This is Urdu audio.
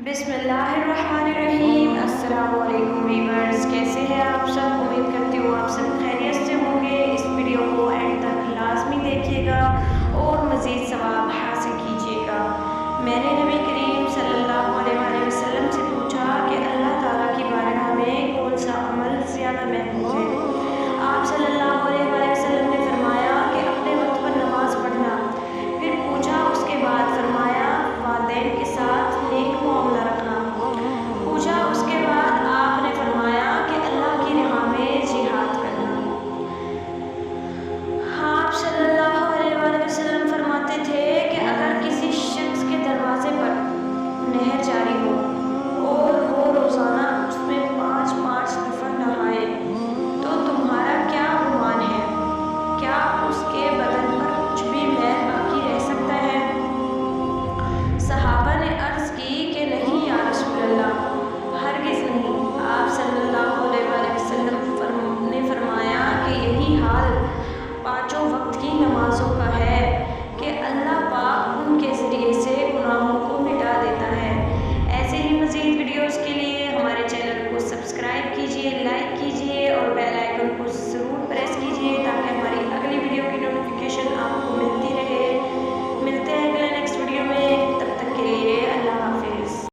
بسم اللہ الرحمن الرحیم۔ السلام علیکم ویورز، کیسے ہیں آپ سب؟ امید کرتی ہوں آپ سب خیریت سے ہوں گے۔ اس ویڈیو کو اینڈ تک لازمی دیکھیے گا اور مزید ثواب حاصل کیجیے گا۔ میں نے نبی کریم